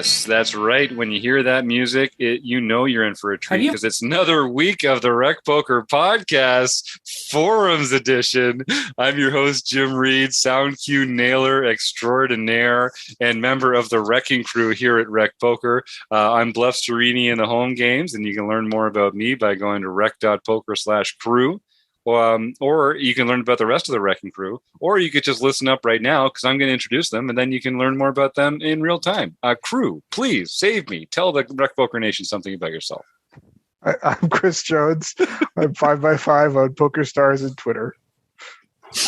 Yes, that's right. When you hear that music, you know you're in for a treat because it's another week of the Rec Poker Podcast Forums Edition. I'm your host, Jim Reed, sound cue nailer extraordinaire and member of the Wrecking Crew here at Rec Poker. I'm Bluff Serini in the home games, and you can learn more about me by going to rec.poker/crew. Or you can learn about the rest of the Wrecking Crew, or you could just listen up right now because I'm going to introduce them, and then you can learn more about them in real time. Crew, please save me. Tell the Rec Poker Nation something about yourself. I'm Chris Jones. I'm 5x5 on PokerStars and Twitter.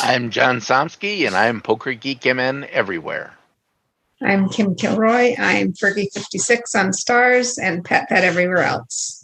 I'm John Somsky, and I'm Poker Geek MN everywhere. I'm Kim Kilroy. I'm Fergie56 on Stars and Pet everywhere else.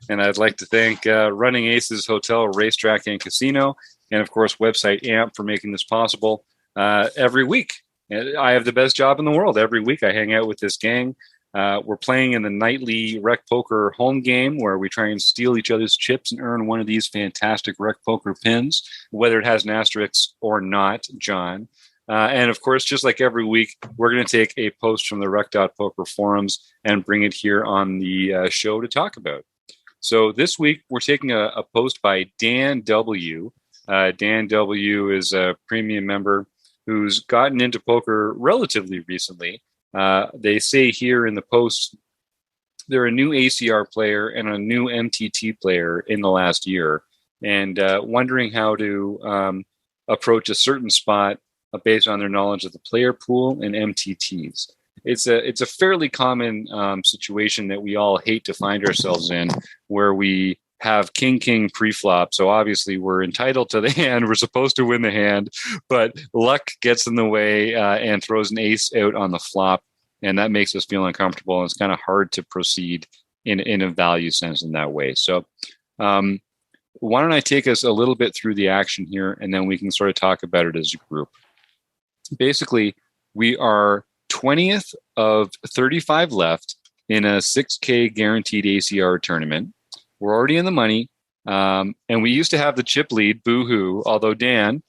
And I'd like to thank Running Aces Hotel, Racetrack, and Casino, and of course, website AMP for making this possible every week. I have the best job in the world. Every week I hang out with this gang. We're playing in the nightly Rec Poker home game where we try and steal each other's chips and earn one of these fantastic Rec Poker pins, whether it has an asterisk or not, John. And of course, just like every week, we're going to take a post from the Rec.Poker forums and bring it here on the show to talk about. So this week, we're taking a post by Dan W. Dan W. is a premium member who's gotten into poker relatively recently. They say here in the post, they're a new ACR player and a new MTT player in the last year, and wondering how to approach a certain spot based on their knowledge of the player pool and MTTs. It's a fairly common situation that we all hate to find ourselves in, where we have king pre-flop. So obviously we're entitled to the hand. We're supposed to win the hand, but luck gets in the way and throws an ace out on the flop, and that makes us feel uncomfortable. And it's kind of hard to proceed in a value sense in that way. So why don't I take us a little bit through the action here, and then we can sort of talk about it as a group. Basically, we are 20th of 35 left in a 6K guaranteed ACR tournament. We're already in the money, and we used to have the chip lead, boo-hoo. Although, Dan,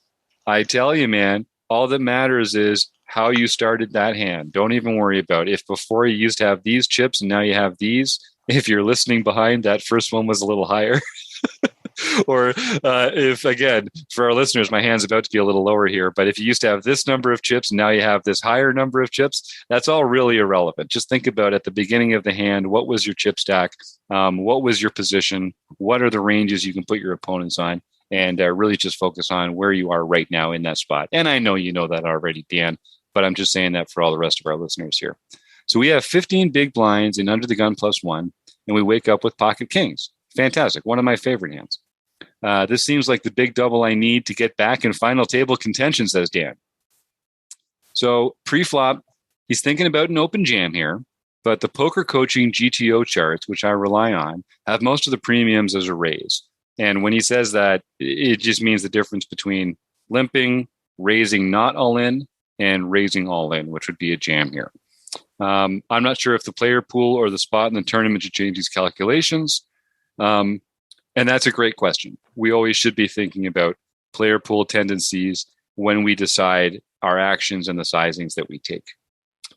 I tell you, man, all that matters is how you started that hand. Don't even worry about it. If before you used to have these chips and now you have these, if you're listening behind, that first one was a little higher. Or if, again, for our listeners, my hand's about to be a little lower here, but if you used to have this number of chips and now you have this higher number of chips, that's all really irrelevant. Just think about at the beginning of the hand, what was your chip stack? What was your position? What are the ranges you can put your opponents on? And really just focus on where you are right now in that spot. And I know you know that already, Dan, but I'm just saying that for all the rest of our listeners here. So we have 15 big blinds in Under the Gun +1, and we wake up with pocket kings. Fantastic. One of my favorite hands. This seems like the big double I need to get back in final table contention, says Dan. So pre-flop, he's thinking about an open jam here, but the poker coaching GTO charts, which I rely on, have most of the premiums as a raise. And when he says that, it just means the difference between limping, raising not all in, and raising all in, which would be a jam here. I'm not sure if the player pool or the spot in the tournament should change these calculations. And that's a great question. We always should be thinking about player pool tendencies when we decide our actions and the sizings that we take.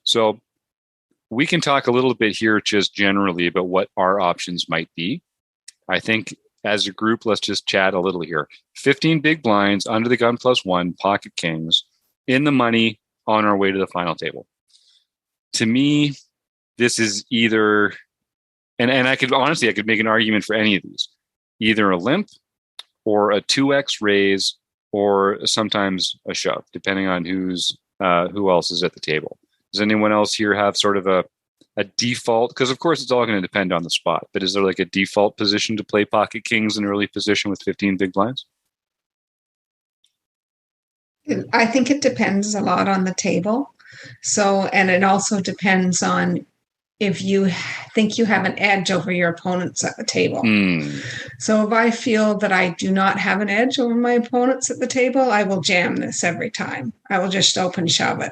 So we can talk a little bit here just generally about what our options might be. I think as a group, let's just chat a little here. 15 big blinds, Under the Gun +1, pocket kings, in the money, on our way to the final table. To me, this is either, and I could make an argument for any of these. Either a limp or a 2x raise or sometimes a shove, depending on who else is at the table. Does anyone else here have sort of a default? Because, of course, it's all going to depend on the spot. But is there like a default position to play pocket kings in early position with 15 big blinds? I think it depends a lot on the table. So, and it also depends on if you think you have an edge over your opponents at the table. So if I feel that I do not have an edge over my opponents at the table, I will jam this every time. I will just open shove it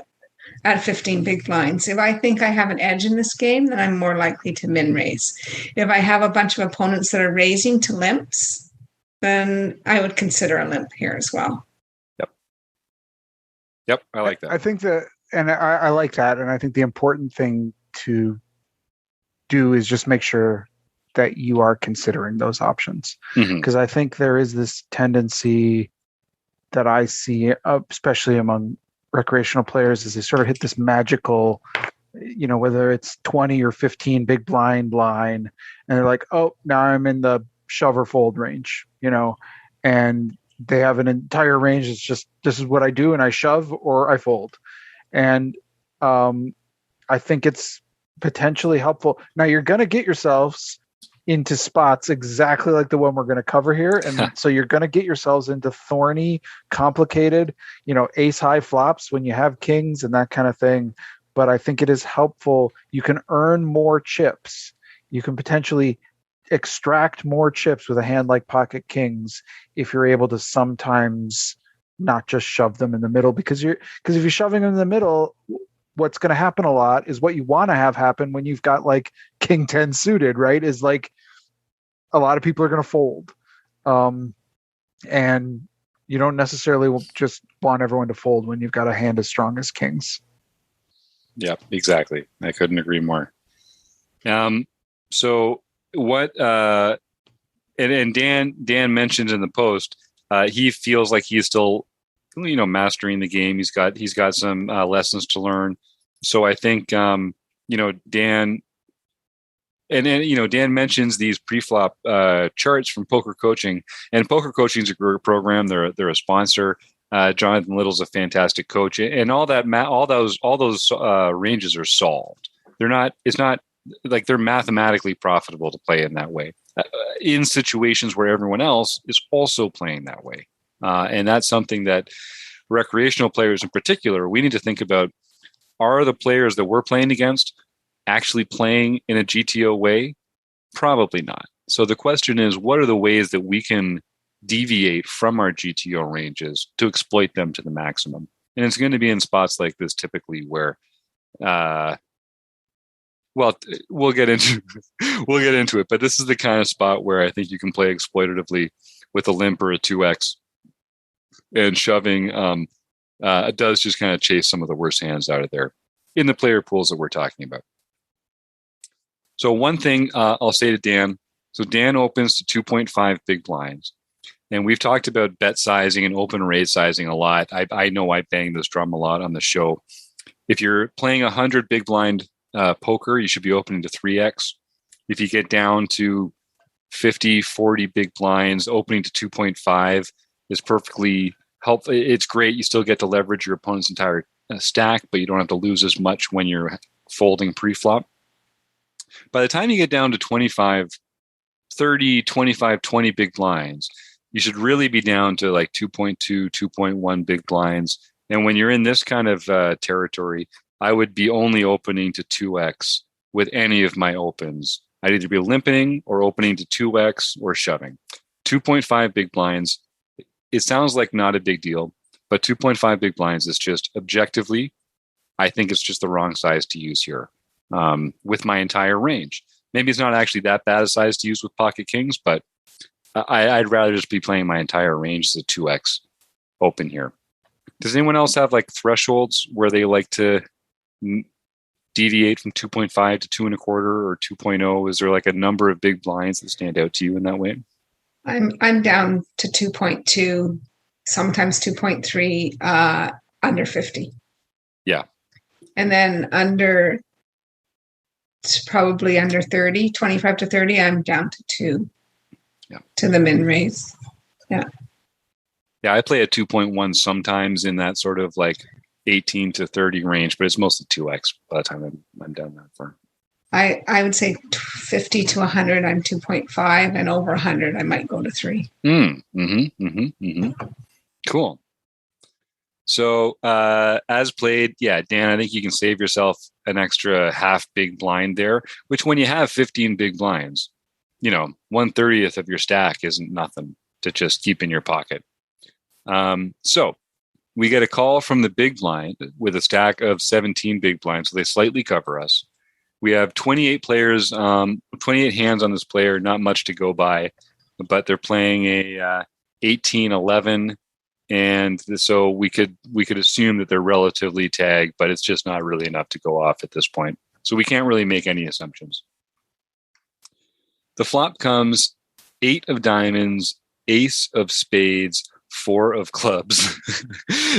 at 15 big blinds. If I think I have an edge in this game, then I'm more likely to min raise. If I have a bunch of opponents that are raising to limps, then I would consider a limp here as well. Yep, I like that. I think that, and I like that, and I think the important thing to do is just make sure that you are considering those options. Because I think there is this tendency that I see, especially among recreational players, is they sort of hit this magical, whether it's 20 or 15 big blind line, and they're like, oh, now I'm in the shove or fold range, and they have an entire range. It's just, this is what I do, and I shove or I fold. And I think it's potentially helpful. Now you're going to get yourselves into spots exactly like the one we're going to cover here. And so you're going to get yourselves into thorny, complicated, ace high flops when you have kings and that kind of thing. But I think it is helpful. You can earn more chips. You can potentially extract more chips with a hand like pocket kings if you're able to sometimes not just shove them in the middle, because if you're shoving them in the middle, what's going to happen a lot is what you want to have happen when you've got like king 10 suited, right? Is like a lot of people are going to fold. And you don't necessarily just want everyone to fold when you've got a hand as strong as kings. Yeah, exactly. I couldn't agree more. So what, and Dan mentioned in the post, he feels like he's still, mastering the game. He's got some lessons to learn. So I think, Dan, Dan mentions these pre-flop charts from Poker Coaching, and Poker Coaching is a great program. They're a sponsor. Jonathan Little's a fantastic coach, and all those ranges are solved. It's not like they're mathematically profitable to play in that way in situations where everyone else is also playing that way. And that's something that recreational players in particular, we need to think about. Are the players that we're playing against actually playing in a GTO way? Probably not. So the question is, what are the ways that we can deviate from our GTO ranges to exploit them to the maximum? And it's going to be in spots like this typically where, we'll get into it, but this is the kind of spot where I think you can play exploitatively with a limp or a 2x, and shoving does just kind of chase some of the worst hands out of there in the player pools that we're talking about. So one thing I'll say to Dan, so Dan opens to 2.5 big blinds, and we've talked about bet sizing and open raise sizing a lot. I know I bang this drum a lot on the show. If you're playing 100 big blind poker, you should be opening to 3x. If you get down to 50, 40 big blinds, opening to 2.5 is perfectly helpful. It's great. You still get to leverage your opponent's entire stack, but you don't have to lose as much when you're folding pre-flop. By the time you get down to 25, 30, 25, 20 big blinds, you should really be down to like 2.2, 2.1 big blinds. And when you're in this kind of territory, I would be only opening to 2x with any of my opens. I'd either be limping or opening to 2x or shoving. 2.5 big blinds, it sounds like not a big deal, but 2.5 big blinds is just objectively, I think it's just the wrong size to use here with my entire range. Maybe it's not actually that bad a size to use with pocket kings, but I'd rather just be playing my entire range as a 2x open here. Does anyone else have like thresholds where they like to deviate from 2.5 to 2.25 or 2.0? Is there like a number of big blinds that stand out to you in that way? I'm down to 2.2, sometimes 2.3, under 50. Yeah. And then probably under 30, 25 to 30, I'm down to 2. Yeah. To the min raise. Yeah. Yeah, I play a 2.1 sometimes in that sort of like 18 to 30 range, but it's mostly 2x by the time I'm done that for. I would say 50 to 100, I'm 2.5, and over 100, I might go to 3. Cool. So as played, yeah, Dan, I think you can save yourself an extra half big blind there, which when you have 15 big blinds, 1/30 of your stack isn't nothing to just keep in your pocket. So we get a call from the big blind with a stack of 17 big blinds, so they slightly cover us. We have 28 players, 28 hands on this player, not much to go by, but they're playing a 18-11, and so we could assume that they're relatively tagged, but it's just not really enough to go off at this point. So we can't really make any assumptions. The flop comes 8 of diamonds, ace of spades, 4 of clubs.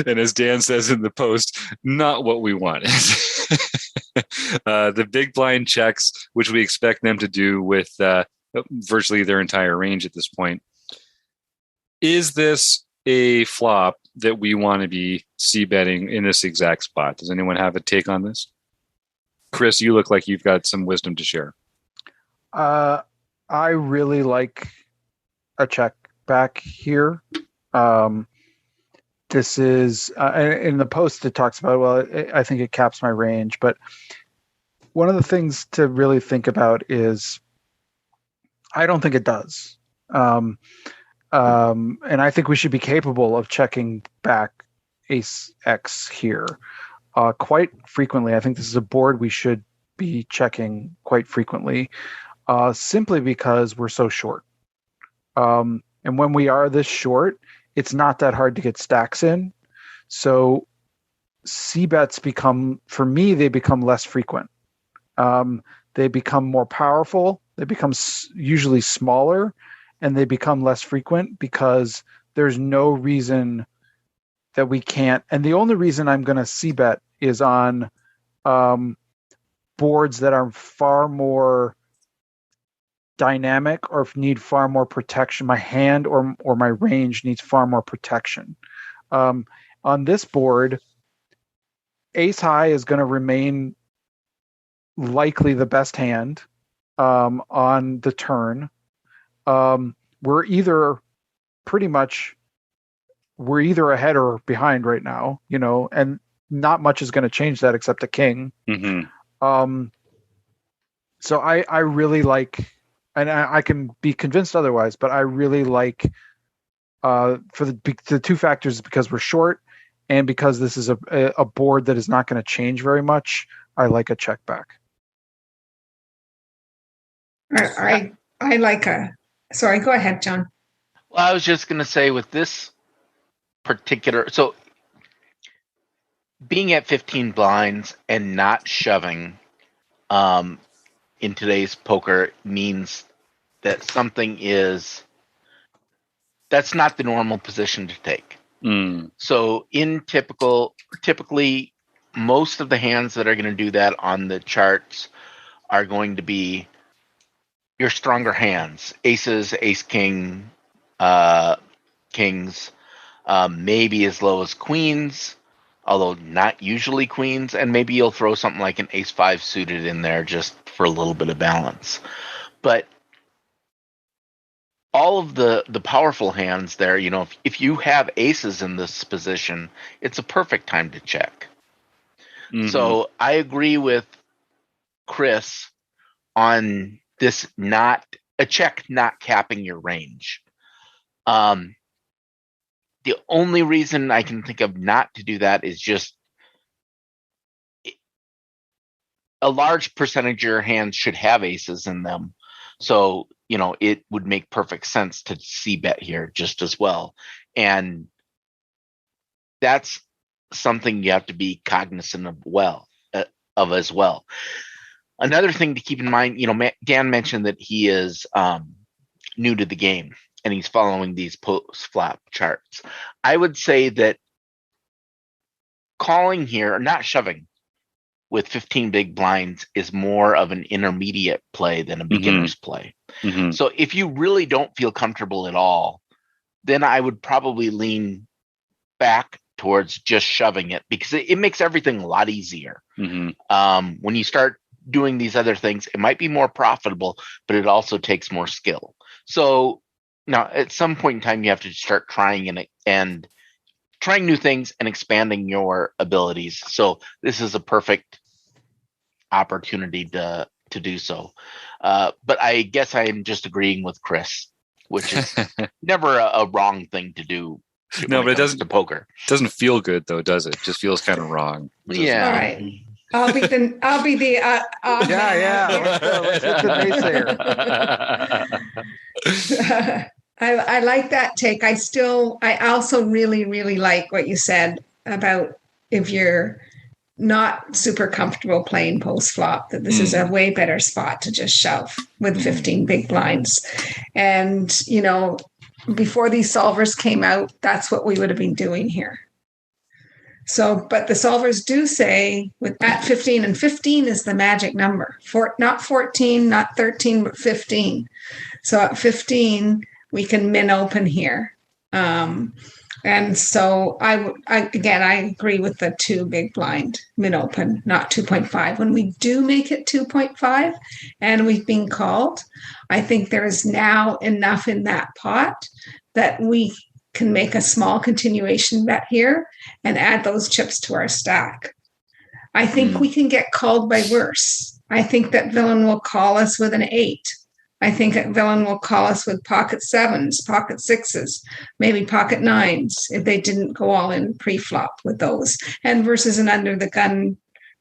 And as Dan says in the post, not what we wanted. The big blind checks, which we expect them to do with virtually their entire range at this point. Is this a flop that we want to be c-betting in this exact spot? Does anyone have a take on this? Chris, you look like you've got some wisdom to share. I really like a check back here. This is in the post it talks about, well, I think it caps my range, but one of the things to really think about is I don't think it does. And I think we should be capable of checking back ace X here quite frequently. I think this is a board we should be checking quite frequently, simply because we're so short. And when we are this short, it's not that hard to get stacks in. So c-bets become, for me, they become less frequent. They become more powerful. They become usually smaller, and they become less frequent because there's no reason that we can't. And the only reason I'm going to c-bet is on boards that are far more dynamic or need far more protection. My hand or my range needs far more protection. On this board, ace high is going to remain likely the best hand on the turn. We're either ahead or behind right now, and not much is going to change that except a king. Mm-hmm. So I really like, and I can be convinced otherwise, but I really like for the two factors, because we're short and because this is a board that is not going to change very much. I like a check back. I like sorry, go ahead, John. Well, I was just going to say with this particular, so being at 15 blinds and not shoving in today's poker means that that's not the normal position to take. So typically most of the hands that are going to do that on the charts are going to be your stronger hands, aces, ace king, kings, maybe as low as queens, although not usually queens, and maybe you'll throw something like an ace five suited in there just for a little bit of balance. But all of the powerful hands there, if you have aces in this position, it's a perfect time to check. Mm-hmm. So I agree with Chris on this, not capping your range. The only reason I can think of not to do that is just a large percentage of your hands should have aces in them. So, it would make perfect sense to c-bet here just as well. And that's something you have to be cognizant of as well. Another thing to keep in mind, Dan mentioned that he is new to the game and he's following these post-flop charts. I would say that calling here, not shoving, with 15 big blinds is more of an intermediate play than a beginner's play. Mm-hmm. So if you really don't feel comfortable at all, then I would probably lean back towards just shoving it, because it makes everything a lot easier. Mm-hmm. When you start doing these other things, it might be more profitable, but it also takes more skill. So now at some point in time, you have to start trying and trying new things and expanding your abilities. So this is a perfect opportunity to do so. But I guess I am just agreeing with Chris, which is never a wrong thing to do. No, but it doesn't to poker. It doesn't feel good though, does it? It just feels kind of wrong. Yeah. All right. I'll be the Let's hit the naysayer. I like that take. I also really, really like what you said about if you're not super comfortable playing post flop, that this is a way better spot to just shove with 15 big blinds. And, you know, before these solvers came out, that's what we would have been doing here. So, but the solvers do say at 15, and 15 is the magic number. Not 14, not 13, but 15. So at 15, we can min open here. And so I agree with the 2 big blind min open, not 2.5. When we do make it 2.5 and we've been called, I think there is now enough in that pot that we can make a small continuation bet here and add those chips to our stack. I think we can get called by worse. I think that villain will call us with an 8. I think that villain will call us with pocket 7s, pocket 6s, maybe pocket 9s if they didn't go all in pre-flop with those. And versus an under the gun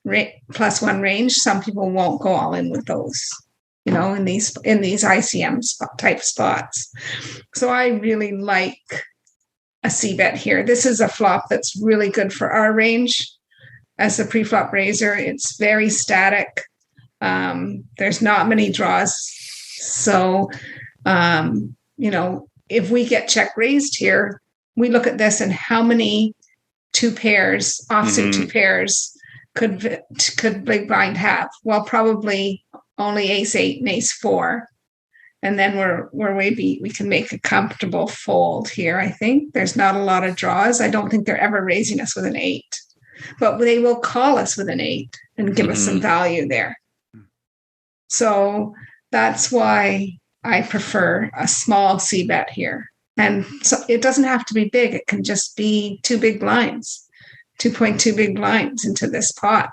+1 range, some people won't go all in with those, you know, in these ICM type spots. So I really like a C-bet here. This is a flop that's really good for our range. As a pre-flop raiser, it's very static. There's not many draws. So, you know, if we get check raised here, we look at this and how many 2 pairs, offsuit 2 pairs could big blind have? Well, probably only ace 8 and ace 4. And then we can make a comfortable fold here, I think. There's not a lot of draws. I don't think they're ever raising us with an 8. But they will call us with an 8 and give us some value there. So that's why I prefer a small C-bet here. And so it doesn't have to be big. It can just be 2 big blinds, 2.2 big blinds into this pot.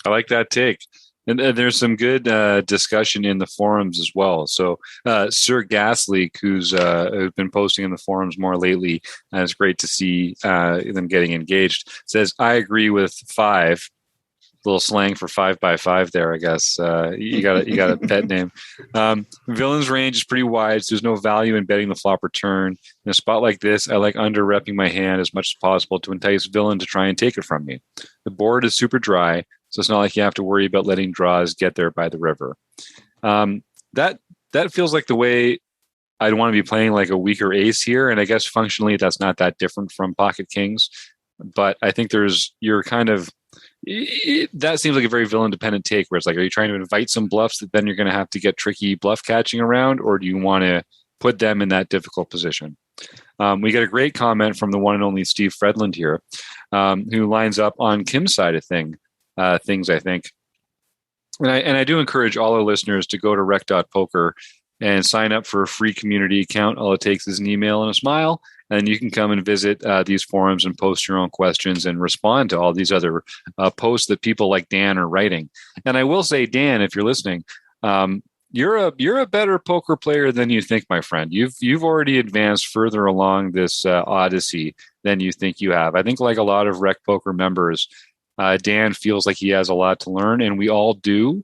I like that take. And there's some good discussion in the forums as well. So Sir Gasleak, who's been posting in the forums more lately, and it's great to see them getting engaged, says, I agree with 5. Little slang for 5x5 there, I guess. You got a pet name. Villain's range is pretty wide, so there's no value in betting the flop or turn. In a spot like this, I like under-repping my hand as much as possible to entice villain to try and take it from me. The board is super dry, so it's not like you have to worry about letting draws get there by the river. That feels like the way I'd want to be playing like a weaker ace here, and I guess functionally that's not that different from pocket kings. But I think that seems like a very villain-dependent take, where it's like, are you trying to invite some bluffs that then you're going to have to get tricky bluff catching around, or do you want to put them in that difficult position? We get a great comment from the one and only Steve Fredland here, who lines up on Kim's side of things, I think. And I do encourage all our listeners to go to rec.poker and sign up for a free community account. All it takes is an email and a smile. And you can come and visit these forums and post your own questions and respond to all these other posts that people like Dan are writing. And I will say, Dan, if you're listening, you're a better poker player than you think, my friend. You've already advanced further along this odyssey than you think you have. I think, like a lot of Rec Poker members, Dan feels like he has a lot to learn, and we all do.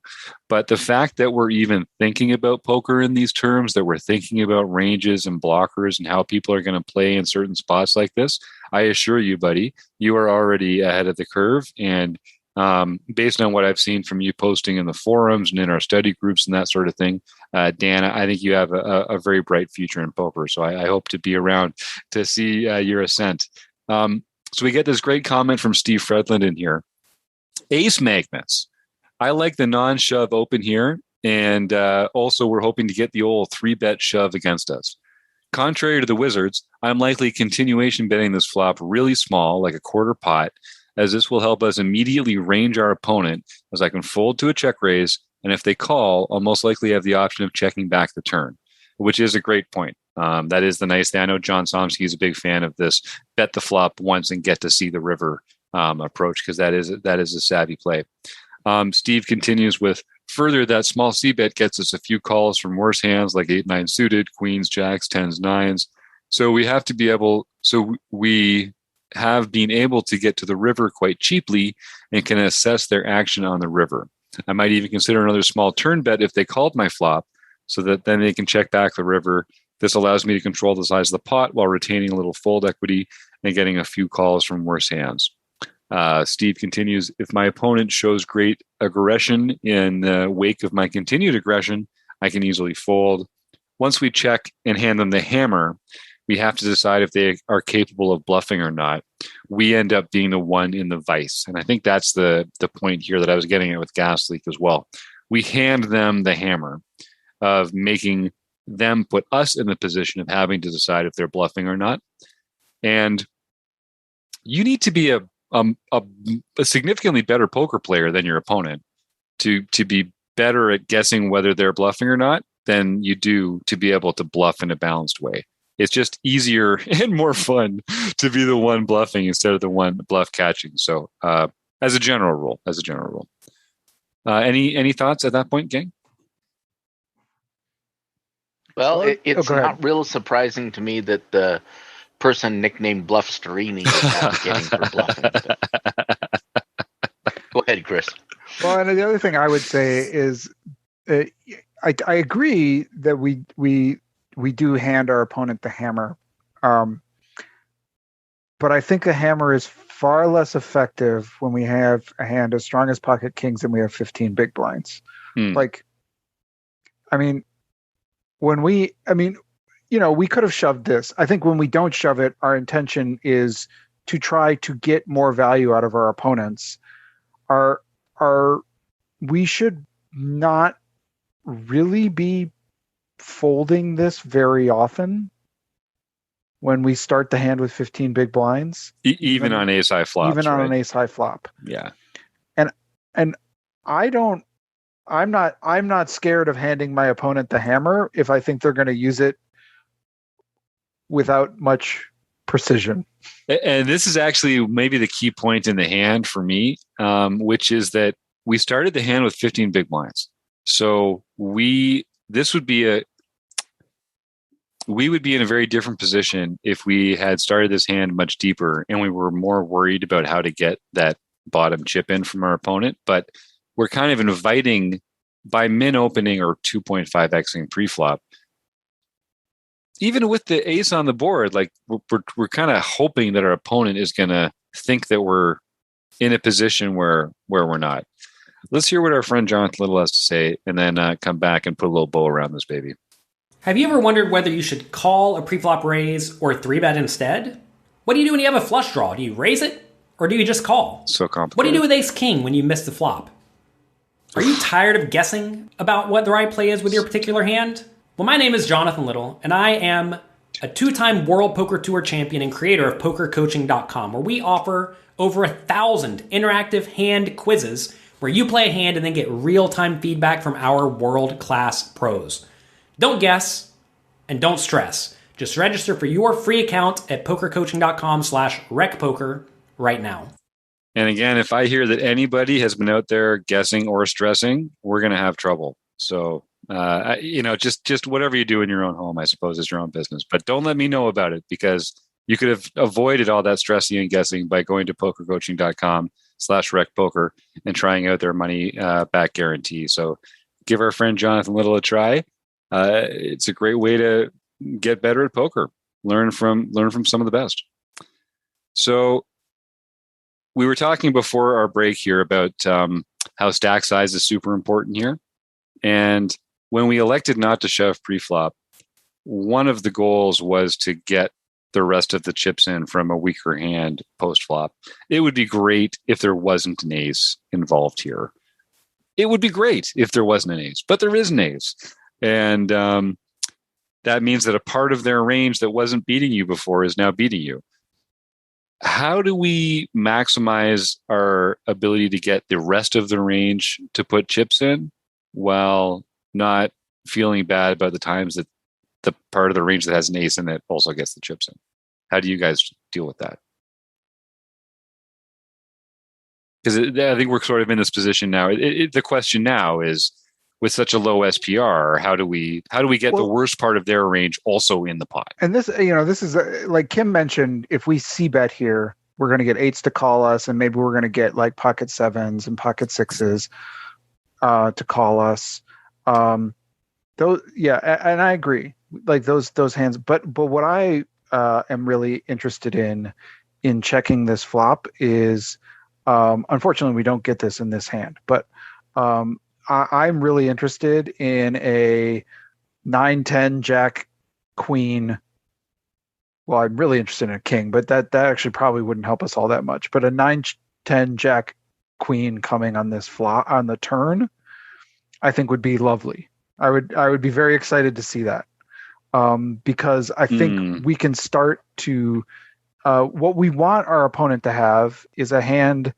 But the fact that we're even thinking about poker in these terms, that we're thinking about ranges and blockers and how people are going to play in certain spots like this, I assure you, buddy, you are already ahead of the curve. And based on what I've seen from you posting in the forums and in our study groups and that sort of thing, Dan, I think you have a very bright future in poker. So I hope to be around to see your ascent. So we get this great comment from Steve Fredland in here. Ace magnets. I like the non-shove open here. And also we're hoping to get the old 3-bet shove against us. Contrary to the Wizards, I'm likely continuation betting this flop really small, like a quarter pot, as this will help us immediately range our opponent, as I can fold to a check raise. And if they call, I'll most likely have the option of checking back the turn, which is a great point. That is the nice thing. I know John Somsky is a big fan of this bet the flop once and get to see the river approach, because that is a savvy play. Steve continues with, further, that small c-bet gets us a few calls from worse hands like 8-9 suited, queens, jacks, 10s, 9s. So we have been able to get to the river quite cheaply and can assess their action on the river. I might even consider another small turn bet if they called my flop, so that then they can check back the river. This allows me to control the size of the pot while retaining a little fold equity and getting a few calls from worse hands. Steve continues, if my opponent shows great aggression in the wake of my continued aggression, I can easily fold. Once we check and hand them the hammer, we have to decide if they are capable of bluffing or not. We end up being the one in the vice. And I think that's the point here that I was getting at with Gas Leak as well. We hand them the hammer of making them put us in the position of having to decide if they're bluffing or not. And you need to be a significantly better poker player than your opponent to be better at guessing whether they're bluffing or not than you do to be able to bluff in a balanced way. It's just easier and more fun to be the one bluffing instead of the one bluff catching. So, as a general rule, any thoughts at that point, gang? Well, it's not real surprising to me that the person nicknamed Bluff Sterini is advocating for bluffing. Go ahead, Chris. Well, and the other thing I would say is, I agree that we do hand our opponent the hammer, but I think the hammer is far less effective when we have a hand as strong as pocket kings and we have 15 big blinds. Like, I mean, we could have shoved this. I think when we don't shove it, our intention is to try to get more value out of our opponents. We should not really be folding this very often when we start the hand with 15 big blinds, even on ace high flops, even on an ace high flop. Yeah. And I'm not scared of handing my opponent the hammer if I think they're going to use it without much precision. And this is actually maybe the key point in the hand for me, which is that we started the hand with 15 big blinds. So we would be in a very different position if we had started this hand much deeper and we were more worried about how to get that bottom chip in from our opponent. But we're kind of inviting, by min opening or 2.5xing preflop, even with the ace on the board, like we're kind of hoping that our opponent is going to think that we're in a position where we're not. Let's hear what our friend Jonathan Little has to say, and then come back and put a little bow around this baby. Have you ever wondered whether you should call a preflop raise or 3-bet instead? What do you do when you have a flush draw? Do you raise it, or do you just call? So complicated. What do you do with ace-king when you miss the flop? Are you tired of guessing about what the right play is with your particular hand? Well, my name is Jonathan Little, and I am a 2-time World Poker Tour champion and creator of PokerCoaching.com, where we offer over 1,000 interactive hand quizzes where you play a hand and then get real-time feedback from our world-class pros. Don't guess and don't stress. Just register for your free account at PokerCoaching.com/recpoker right now. And again, if I hear that anybody has been out there guessing or stressing, we're going to have trouble. So, just whatever you do in your own home, I suppose, is your own business. But don't let me know about it, because you could have avoided all that stressing and guessing by going to PokerCoaching.com/recpoker and trying out their money back guarantee. So give our friend Jonathan Little a try. It's a great way to get better at poker. Learn from some of the best. So we were talking before our break here about how stack size is super important here. And when we elected not to shove preflop, one of the goals was to get the rest of the chips in from a weaker hand post-flop. It would be great if there wasn't an ace involved here. It would be great if there wasn't an ace, but there is an ace. And that means that a part of their range that wasn't beating you before is now beating you. How do we maximize our ability to get the rest of the range to put chips in while not feeling bad about the times that the part of the range that has an ace in it also gets the chips in? How do you guys deal with that? Because I think we're sort of in this position now. The question now is, with such a low SPR, how do we get the worst part of their range also in the pot? And this is like Kim mentioned. If we see bet here, we're going to get eights to call us, and maybe we're going to get like pocket sevens and pocket sixes to call us. And I agree. Like those hands, but what I am really interested in checking this flop is Unfortunately, we don't get this in this hand, but I'm really interested in a 9-10 Jack Queen. Well, I'm really interested in a king, but that actually probably wouldn't help us all that much. But a 9-10 Jack Queen coming on this flop on the turn, I think would be lovely. I would be very excited to see that, because I think we can start to. What we want our opponent to have is a hand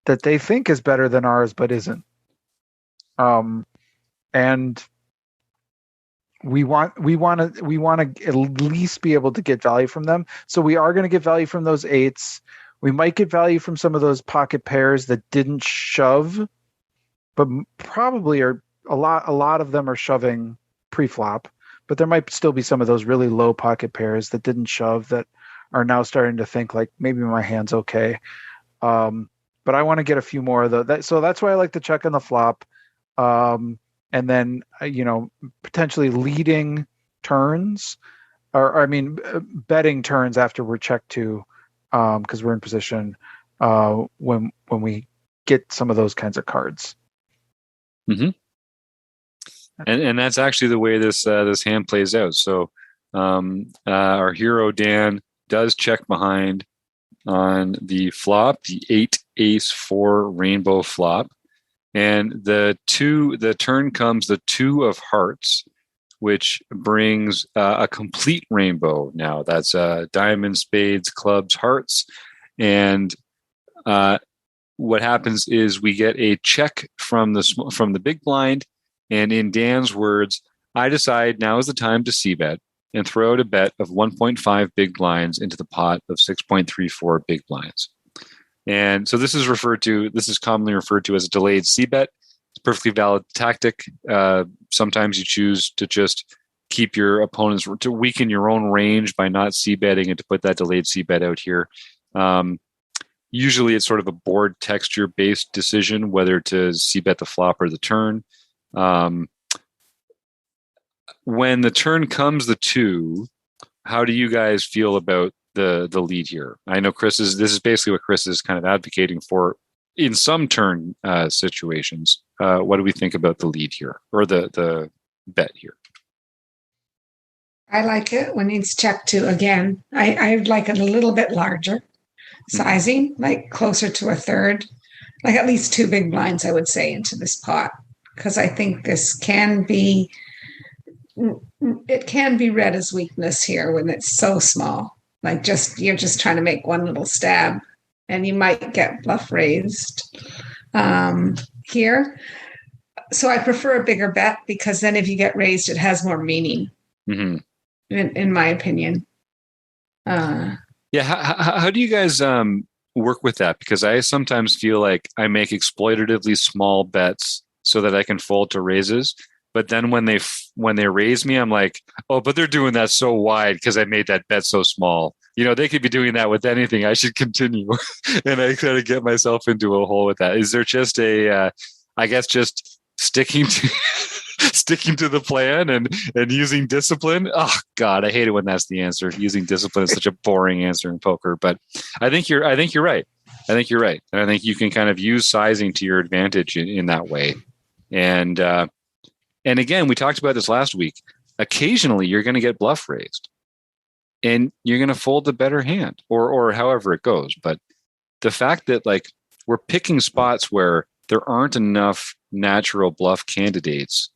that they think is better than ours, but isn't. And we want to at least be able to get value from them. So we are going to get value from those 8s. We might get value from some of those pocket pairs that didn't shove, but probably are a lot of them are shoving pre-flop. But there might still be some of those really low pocket pairs that didn't shove that are now starting to think like maybe my hand's okay. But I want to get a few more of those. So that's why I like to check on the flop. And then, potentially leading turns betting turns after we're checked to, because we're in position when we get some of those kinds of cards. Mm-hmm. And that's actually the way this hand plays out. So our hero Dan does check behind on the flop, the 8 ace 4 rainbow flop. And the turn comes the 2 of hearts, which brings a complete rainbow. Now that's diamonds, spades, clubs, hearts. And what happens is we get a check from the big blind. And in Dan's words, I decide now is the time to c-bet and throw out a bet of 1.5 big blinds into the pot of 6.34 big blinds. And so this is commonly referred to as a delayed c-bet. It's a perfectly valid tactic. Sometimes you choose to just keep your opponents, to weaken your own range by not c-betting and to put that delayed c-bet out here. Usually it's sort of a board texture based decision, whether to c-bet the flop or the turn. When the turn comes the 2, how do you guys feel about the lead here? I know this is basically what Chris is kind of advocating for in some turn situations. What do we think about the lead here, or the bet here? I like it when it's checked to again. I'd like it a little bit larger sizing, like closer to a third, like at least 2 big blinds, I would say, into this pot, because I think this can be read as weakness here when it's so small. Like you're just trying to make one little stab, and you might get bluff raised here. So I prefer a bigger bet, because then if you get raised, it has more meaning, in my opinion. Yeah. How do you guys work with that? Because I sometimes feel like I make exploitatively small bets so that I can fold to raises. But then when they raise me, I'm like, oh, but they're doing that so wide because I made that bet so small. They could be doing that with anything. I should continue. And I kind of get myself into a hole with that. Is there just just sticking to the plan and using discipline? Oh God, I hate it when that's the answer. Using discipline is such a boring answer in poker. But I think you're right. And I think you can kind of use sizing to your advantage in that way. And again, we talked about this last week. Occasionally, you're going to get bluff raised, and you're going to fold the better hand, or however it goes. But the fact that we're picking spots where there aren't enough natural bluff candidates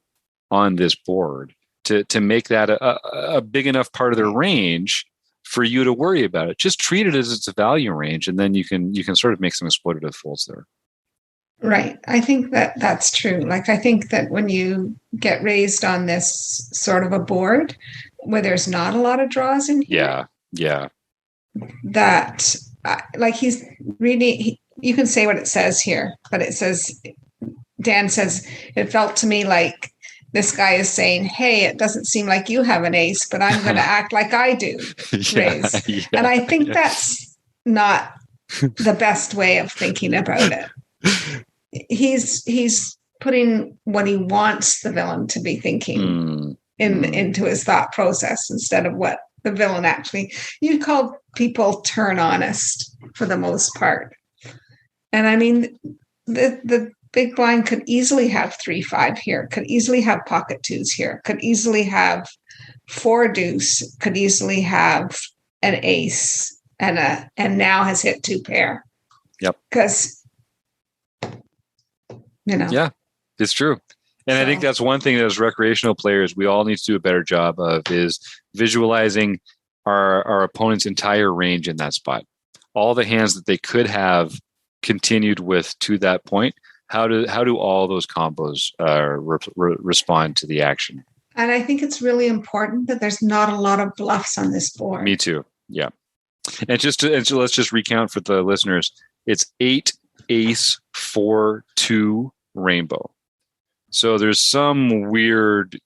on this board to make that a big enough part of their range for you to worry about it. Just treat it as it's a value range, and then you can sort of make some exploitative folds there. Right. I think that's true. I think that when you get raised on this sort of a board where there's not a lot of draws in here. Yeah. That he's really, you can say what it says here, but it says, Dan says, it felt to me like this guy is saying, hey, it doesn't seem like you have an ace, but I'm going to act like I do. Raise. Yeah. And I think that's not the best way of thinking about it. He's putting what he wants the villain to be thinking into his thought process instead of what the villain actually. You'd call people turn honest for the most part. And I mean, the big blind could easily have 3-5 here, could easily have pocket twos here, could easily have 4 deuce, could easily have an ace and now has hit 2 pair. Yep. Because, Yeah, it's true. And I think that's one thing that as recreational players, we all need to do a better job of is visualizing our opponent's entire range in that spot. All the hands that they could have continued with to that point. How do all those combos respond to the action? And I think it's really important that there's not a lot of bluffs on this board. Me too. Yeah. And so let's just recount for the listeners. It's 8 ace 4 2 rainbow. So there's some weird,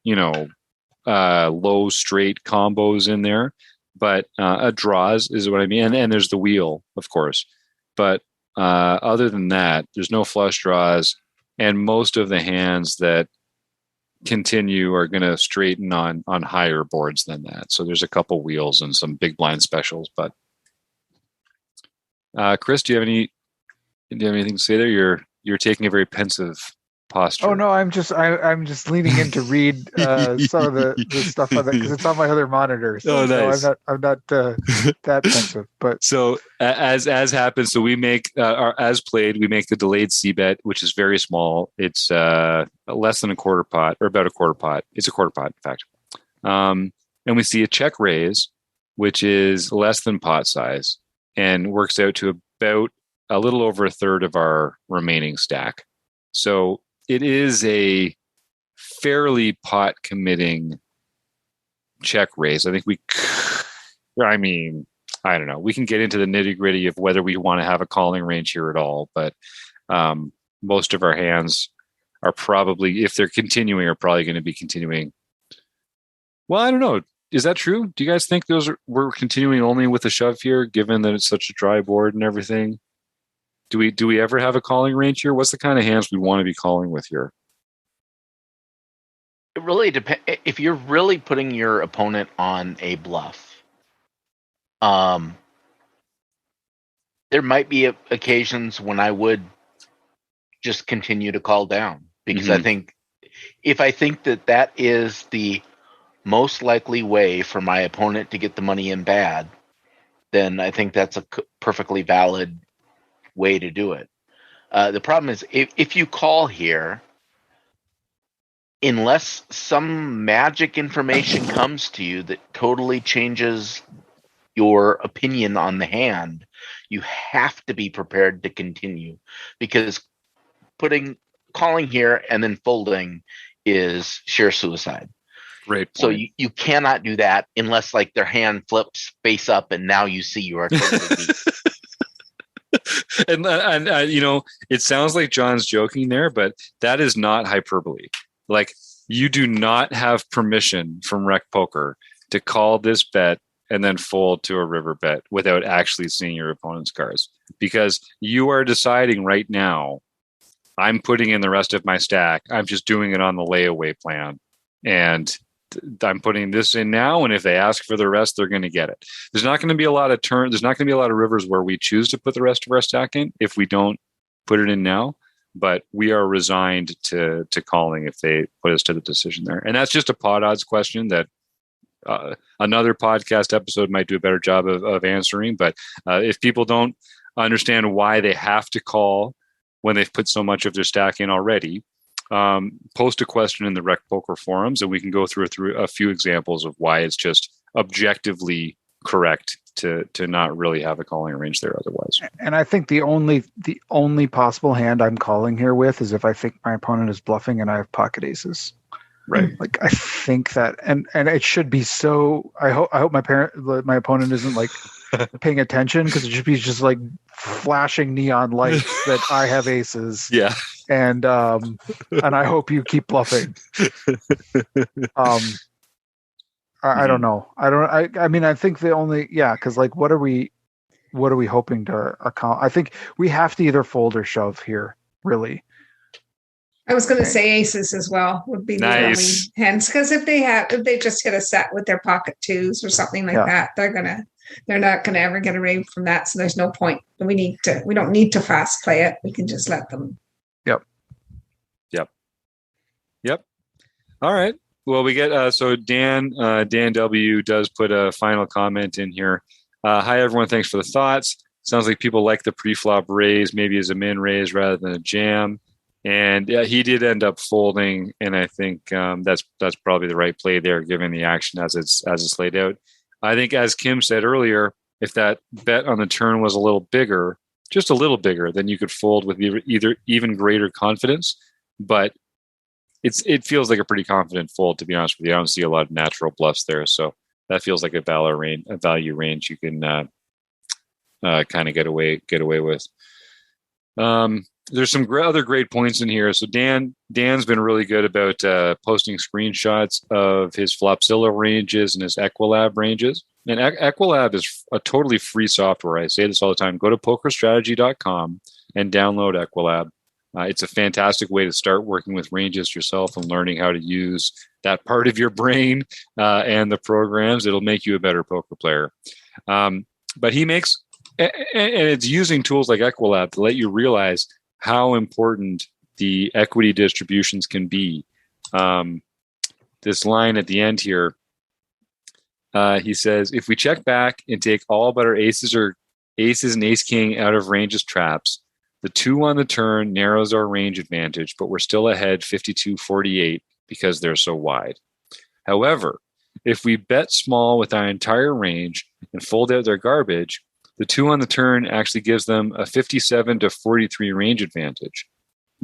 low straight combos in there, but draws is what I mean. And there's the wheel, of course. But other than that, there's no flush draws, and most of the hands that continue are going to straighten on higher boards than that. So there's a couple wheels and some big blind specials. But Chris, do you have anything to say there? You're taking a very pensive posture. Oh no, I'm just leaning in to read some of the stuff on that because it's on my other monitor. So, nice. So I'm not that pensive. But so as happens, so we make as played, we make the delayed C bet, which is very small. It's less than a quarter pot or about a quarter pot. It's a quarter pot, in fact. And we see a check raise, which is less than pot size and works out to about a little over a third of our remaining stack. So it is a fairly pot committing check raise. I think I don't know. We can get into the nitty gritty of whether we want to have a calling range here at all, but most of our hands are probably, if they're continuing, are probably going to be continuing. Well, I don't know. Is that true? Do you guys think we're continuing only with a shove here, given that it's such a dry board and everything? Do we ever have a calling range here? What's the kind of hands we want to be calling with here? It really depends. If you're really putting your opponent on a bluff, there might be occasions when I would just continue to call down because I think that is the most likely way for my opponent to get the money in bad, then I think that's a perfectly valid way to do it. The problem is if you call here, unless some magic information comes to you that totally changes your opinion on the hand, you have to be prepared to continue, because calling here and then folding is sheer suicide. Right. So you cannot do that unless like their hand flips face up and now you see you are totally beat. and it sounds like John's joking there, but that is not hyperbole. Like, you do not have permission from Rec Poker to call this bet and then fold to a river bet without actually seeing your opponent's cards, because you are deciding right now, I'm putting in the rest of my stack. I'm just doing it on the layaway plan, and I'm putting this in now, and if they ask for the rest, they're going to get it. There's not going to be a lot of There's not going to be a lot of rivers where we choose to put the rest of our stack in if we don't put it in now. But we are resigned to calling if they put us to the decision there. And that's just a pot odds question that another podcast episode might do a better job of answering. But if people don't understand why they have to call when they've put so much of their stack in already, post a question in the Rec Poker forums, and we can go through a few examples of why it's just objectively correct to not really have a calling range there otherwise. And I think the only possible hand I'm calling here with is if I think my opponent is bluffing and I have pocket aces. Right. Like, I think that, and it should be so. I hope my opponent isn't like paying attention, because it should be just like flashing neon lights that I have aces. Yeah. And I hope you keep bluffing. I don't know. I mean, I think because like, what are we hoping to accomplish? I think we have to either fold or shove here, really. I was going to say aces as well would be the only hands, because if they just hit a set with their pocket twos or something like that, they're going to They're not going to ever get away from that. So there's no point. We don't need to fast play it. We can just let them. Yep. All right. Well, we get, so Dan W does put a final comment in here. Hi, everyone. Thanks for the thoughts. Sounds like people like the pre-flop raise, maybe as a min raise rather than a jam. And he did end up folding, and I think that's probably the right play there, given the action as it's laid out. I think, as Kim said earlier, if that bet on the turn was a little bigger, just a little bigger, then you could fold with either even greater confidence. But it feels like a pretty confident fold, to be honest with you. I don't see a lot of natural bluffs there, so that feels like a value range you can kind of get away with. There's some other great points in here. So Dan's been really good about posting screenshots of his Flopzilla ranges and his Equilab ranges. And Equilab is a totally free software. I say this all the time. Go to pokerstrategy.com and download Equilab. It's a fantastic way to start working with ranges yourself and learning how to use that part of your brain and the programs. It'll make you a better poker player. But he makes, and it's using tools like Equilab to let you realize how important the equity distributions can be. This line at the end here, he says, if we check back and take all but our aces and ace king out of ranges traps, the 2 on the turn narrows our range advantage, but we're still ahead 52-48 because they're so wide. However, if we bet small with our entire range and fold out their garbage, the 2 on the turn actually gives them a 57-43 range advantage.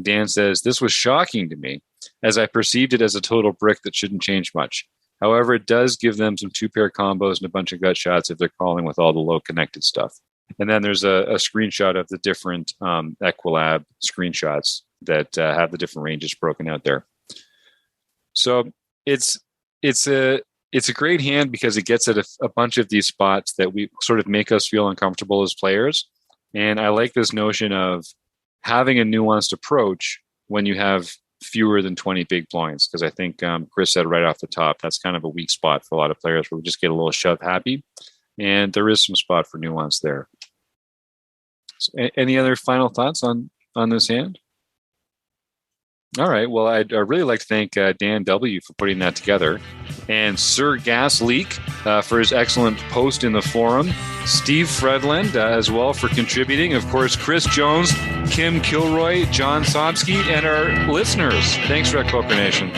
Dan says, this was shocking to me, as I perceived it as a total brick that shouldn't change much. However, it does give them some 2-pair combos and a bunch of gut shots if they're calling with all the low connected stuff. And then there's a screenshot of the different Equilab screenshots that have the different ranges broken out there. So it's a great hand because it gets at a bunch of these spots that we sort of make us feel uncomfortable as players. And I like this notion of having a nuanced approach when you have fewer than 20 big blinds, because I think Chris said right off the top, that's kind of a weak spot for a lot of players where we just get a little shove happy. And there is some spot for nuance there. So, any other final thoughts on this hand? All right. Well, I'd really like to thank Dan W. for putting that together, and Sir Gas Leak for his excellent post in the forum, Steve Fredland as well for contributing, of course, Chris Jones, Kim Kilroy, John Somsky, and our listeners. Thanks, Rec Poker Nation.